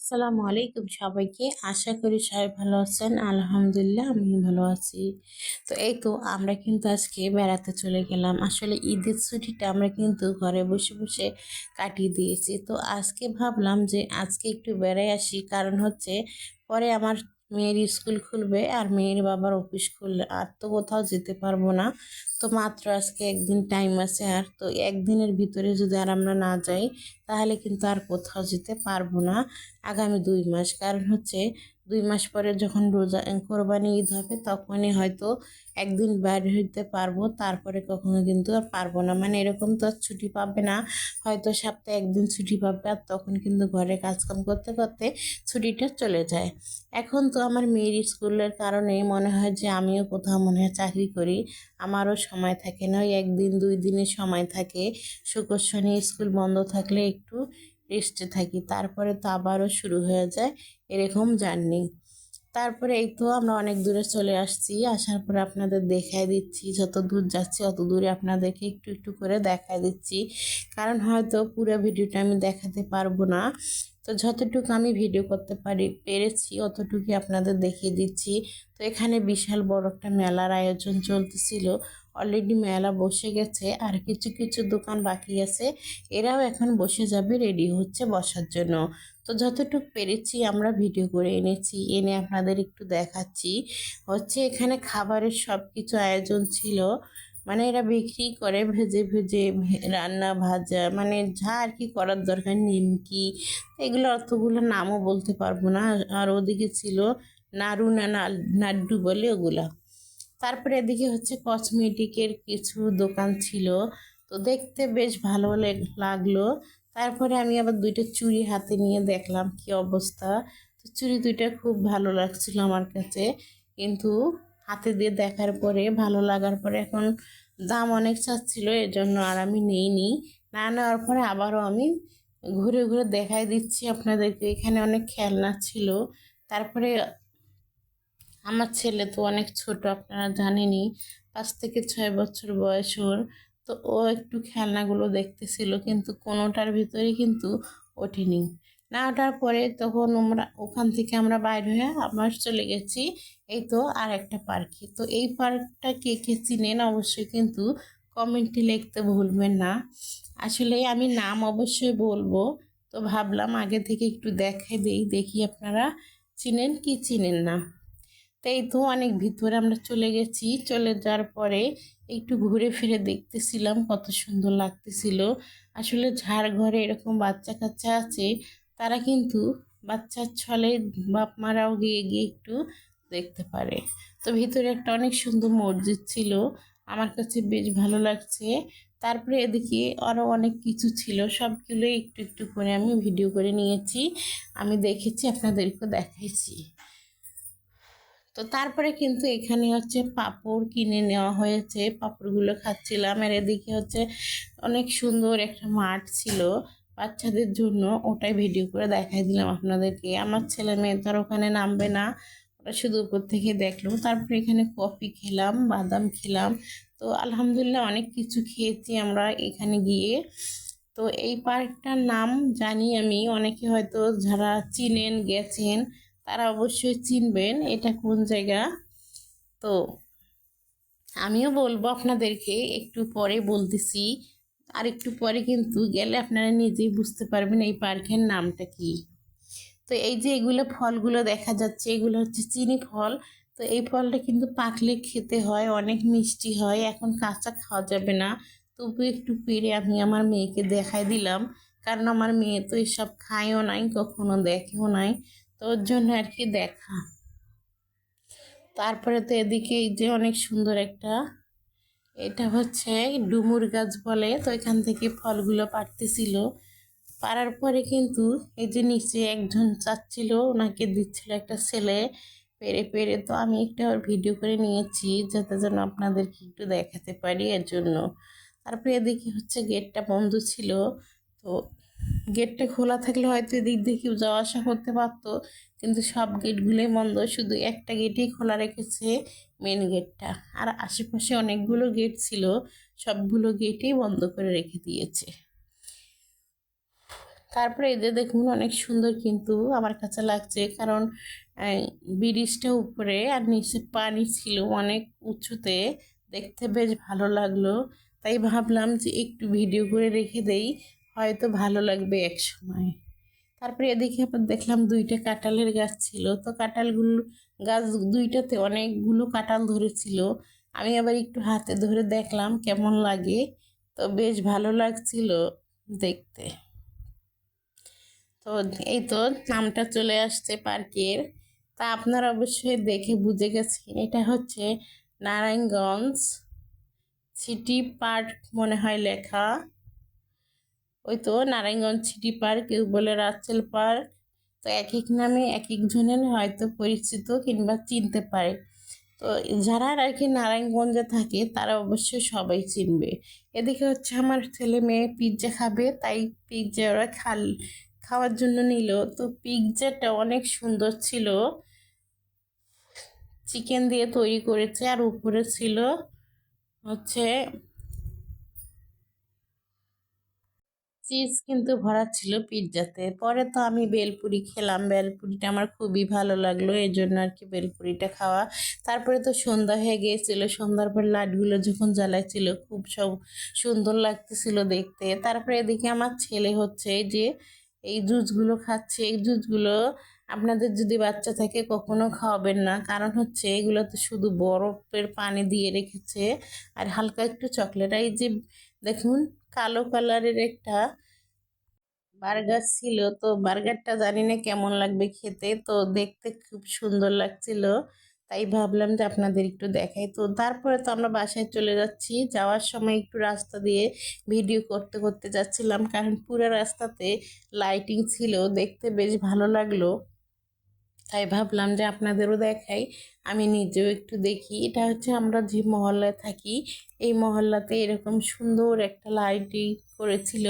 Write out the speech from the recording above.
আসসালামু আলাইকুম সবাইকে। আশা করি সবাই ভালো আছেন। আলহামদুলিল্লাহ আমি ভালো আছি। তো এই তো আমরা কিন্তু আজকে বেড়াতে চলে গেলাম। আসলে ঈদের ছুটিটা আমরা কিন্তু ঘরে বসে বসে কাটিয়ে দিয়েছি। তো আজকে ভাবলাম যে আজকে একটু বেড়াই আসি, কারণ হচ্ছে পরে আমার মেয়ের স্কুল খুলবে আর মেয়ের বাবার অফিস খুললে আর তো কোথাও যেতে পারবো না। তো মাত্র আজকে একদিন টাইম আছে, আর তো একদিনের ভিতরে যদি আর আমরা না যাই তাহলে কিন্তু আর কোথাও যেতে পারবো না আগামী 2 মাস। কারণ হচ্ছে 2 মাস পরে যখন রোজা কোরবানি ঈদ হবে তখনই হয়তো একদিন বাইরে হইতে পারবো, তারপরে কখনো কিন্তু আর পারবো না। মানে এরকম তো আর ছুটি পাবে না, হয়তো সপ্তাহে একদিন ছুটি পাবে, আর তখন কিন্তু ঘরে কাজকাম করতে করতে ছুটিটা চলে যায়। এখন তো আমার মেয়ের স্কুলের কারণে মনে হয় যে আমিও কোথাও মনে হয় চাকরি করি, আমারও সময় থাকে না, ওই একদিন 2 দিনের সময় থাকে। শুক্র শনি স্কুল বন্ধ থাকলে একটু রেস্টে থাকি, তারপরে তো আবারও শুরু হয়ে যায় এরকম জার্নি। তারপরে এই তো আমরা অনেক দূরে চলে আসছি, আসার পরে আপনাদের দেখাই দিচ্ছি, যত দূর যাচ্ছি অত দূরে আপনাদেরকে একটু একটু করে দেখাই দিচ্ছি, কারণ হয়তো পুরো ভিডিওটা আমি দেখাতে পারবো না। তো যতটুকু আমি ভিডিও করতে পেরেছি অতটুকুই আপনাদের দেখিয়ে দিচ্ছি। তো এখানে বিশাল বড় একটা মেলার আয়োজন চলতেছিল, অলরেডি মেলা বসে গেছে আর কিছু কিছু দোকান বাকি আছে, এরাও এখন বসে যাবে, রেডি হচ্ছে বসার জন্য। তো যতটুকু পেরেছি আমরা ভিডিও করে এনেছি, এনে আপনাদের একটু দেখাচ্ছি। হচ্ছে এখানে খাবারের সব কিছু আয়োজন ছিল, মানে এরা বিক্রি করে ভেজে ভেজে রান্না ভাজা, মানে যা আর কি করার দরকার, নিমকি, এগুলো অতগুলো নামও বলতে পারবো না। আর ওদিকে ছিল নাড়ু না নাড্ডু বলে ওগুলা। তারপরে এদিকে হচ্ছে কসমেটিকের কিছু দোকান ছিল, তো দেখতে বেশ ভালো লাগলো। তারপরে আমি আবার 2টা চুড়ি হাতে নিয়ে দেখলাম কি অবস্থা। তো চুড়ি 2টা খুব ভালো লাগছিল আমার কাছে, কিন্তু হাতে দিয়ে দেখার পরে ভালো লাগার পরে এখন দাম অনেক চাচ্ছিল, এর জন্য আর আমি নেইনি। না নেওয়ার পরে আবারও আমি ঘুরে ঘুরে দেখাই দিচ্ছি আপনাদেরকে, এখানে অনেক খেলনা ছিল। তারপরে আমার ছেলে তো অনেক ছোট, আপনারা জানেনই, 5 থেকে 6 বছর বয়স ওর। তো ও একটু খেলনাগুলো দেখতেছিল, কিন্তু কোনোটার ভিতরে কিন্তু ওঠেনি। না ওঠার পরে তখন আমরা ওখান থেকে আমরা বাইর হয়ে আবার চলে গেছি এই তো আর একটা পার্কে। তো এই পার্কটা কে কে চিনেন অবশ্যই কিন্তু কমেন্টে লিখতে ভুলবেন না। আসলে আমি নাম অবশ্যই বলবো, তো ভাবলাম আগে থেকে একটু দেখাই দেই, দেখি আপনারা চিনেন কি চিনেন না। তো এই তো অনেক ভিতরে আমরা চলে গেছি, চলে যাওয়ার পরে একটু ঘুরে ফিরে দেখতেছিলাম কত সুন্দর লাগতেছিল। আসলে যার ঘরে এরকম বাচ্চা কাচ্চা আছে তারা কিন্তু বাচ্চার ছলে বাপ মারাও গিয়ে গিয়ে একটু দেখতে পারে। তো ভিতরে একটা অনেক সুন্দর মসজিদ ছিল, আমার কাছে বেশ ভালো লাগছে। তারপরে এদিকে আরও অনেক কিছু ছিল, সবগুলো একটু একটু করে আমি ভিডিও করে নিয়েছি, আমি দেখেছি আপনাদেরকে দেখাইছি। তো তারপরে কিন্তু এখানে হচ্ছে পাঁপড় কিনে নেওয়া হয়েছে, পাঁপড়গুলো খাচ্ছিলাম। আর এদিকে হচ্ছে অনেক সুন্দর একটা মাঠ ছিল বাচ্চাদের জন্য, ওটাই ভিডিও করে দেখাই দিলাম আপনাদেরকে। আমার ছেলে মেয়ে তো আর ওখানে নামবে না, ওরা শুধু উপর থেকে দেখলো। তারপরে এখানে কফি খেলাম, বাদাম খেলাম। তো আলহামদুলিল্লাহ অনেক কিছু খেয়েছি আমরা এখানে গিয়ে। তো এই পার্কটার নাম জানি আমি, অনেকে হয়তো যারা চিনেন গেছেন তারা অবশ্যই চিনবেন এটা কোন জায়গা। তো আমিও বলবো আপনাদেরকে, একটু পরে বলতেছি, আর একটু পরে কিন্তু গেলে আপনারা নিজেই বুঝতে পারবেন এই পার্কের নামটা কি। তো এই যে এগুলো ফলগুলো দেখা যাচ্ছে এগুলো হচ্ছে চিনি ফল। তো এই ফলটা কিন্তু পাকলে খেতে হয়, অনেক মিষ্টি হয়, এখন কাঁচা খাওয়া যাবে না। তবু একটু পেরে আমি আমার মেয়েকে দেখাই দিলাম, কারণ আমার মেয়ে তো এসব খায়ও নাই, কখনো দেখেও নাই, তো ওর জন্য আর কি দেখা। তারপরে তো এদিকে এই যে অনেক সুন্দর একটা, এটা হচ্ছে ডুমুর গাছ বলে, তো এখান থেকে ফলগুলো পাড়তেছিল। পাড়ার পরে কিন্তু এই যে নিচে একজন চাচ্ছিল, ওনাকে দিচ্ছিল একটা ছেলে পেরে পেরে। তো আমি একটা ভিডিও করে নিয়েছি যাতে যেন আপনাদেরকে একটু দেখাতে পারি এর জন্য। তারপরে এদিকে হচ্ছে গেটটা বন্ধ ছিল, তো গেটটা খোলা থাকলে হয়তো এদিক দিয়ে কেউ যাওয়া আসা করতে পারতো, কিন্তু সব গেটগুলোই বন্ধ, শুধু একটা গেটেই খোলা রেখেছে, মেন গেটটা। আর আশেপাশে অনেকগুলো গেট ছিল, সবগুলো গেটেই বন্ধ করে রেখে দিয়েছে। তারপরে এই যে দেখুন অনেক সুন্দর কিন্তু আমার কাছে লাগছে, কারণ ব্রিজটা উপরে আর নিচে পানি ছিল অনেক উঁচুতে, দেখতে বেশ ভালো লাগলো। তাই ভাবলাম যে একটু ভিডিও করে রেখে দেই, হয়তো ভালো লাগবে এক সময়। তারপরে এদিকে আবার দেখলাম দুইটা কাঁঠালের গাছ ছিল, তো কাঁঠালগুলো গাছ দুইটাতে অনেকগুলো কাঁঠাল ধরেছিল। আমি আবার একটু হাতে ধরে দেখলাম কেমন লাগে, তো বেশ ভালো লাগছিল দেখতে। তো এই তো নামটা চলে আসছে পার্কের। তা আপনারা অবশ্যই দেখে বুঝে গেছেন এটা হচ্ছে নারায়ণগঞ্জ সিটি পার্ক মনে হয় লেখা। ওই তো নারায়ণগঞ্জ সিটি পার্ক, কেউ বলে রাচেল পার্ক। তো এক এক নামে এক একজনের হয়তো পরিচিত কিংবা চিনতে পারে। তো যারা আর কি নারায়ণগঞ্জে থাকে তারা অবশ্যই সবাই চিনবে। এদিকে হচ্ছে আমার ছেলে মেয়ে পিৎজা খাবে, তাই পিৎজা ওরা খাওয়ার জন্য নিল। তো পিৎজাটা অনেক সুন্দর ছিল, চিকেন দিয়ে তৈরি করেছে আর উপরে ছিল হচ্ছে চিজ কিন্তু ভরা ছিল পিৎজাতে। পরে তো আমি বেলপুরি খেলাম, বেলপুরিটা আমার খুবই ভালো লাগলো, এই জন্য আর কি বেলপুরিটা খাওয়া। তারপরে তো সন্ধ্যা হয়ে গিয়েছিল, সন্ধ্যার পর লাইটগুলো যখন জ্বালাইছিল খুব সব সুন্দর লাগতেছিল দেখতে। তারপরে এদিকে আমার ছেলে হচ্ছে এই যে এই জুসগুলো খাচ্ছে। এই জুসগুলো আপনাদের যদি বাচ্চা থাকে কখনো খাওয়াবেন না, কারণ হচ্ছে এগুলো তো শুধু বরফের পানি দিয়ে রেখেছে আর হালকা একটু চকলেট। এই যে দেখুন কালো কালারের একটা বার্গার ছিল, তো বার্গারটা জানি না কেমন লাগবে খেতে, তো দেখতে খুব সুন্দর লাগছিল। তাই ভাবলাম যে আপনাদের একটু দেখাই। তো তারপরে তো আমরা বাসায় চলে যাচ্ছি, যাওয়ার সময় একটু রাস্তা দিয়ে ভিডিও করতে করতে যাচ্ছিলাম, কারণ পুরো রাস্তাতে লাইটিং ছিল, দেখতে বেশ ভালো লাগলো। তাই ভাবলাম যে আপনাদেরও দেখাই, আমি নিজেও একটু দেখি। এটা হচ্ছে আমরা যে মহল্লায় থাকি, এই মহল্লাতে এরকম সুন্দর একটা লাইটিং করেছিল,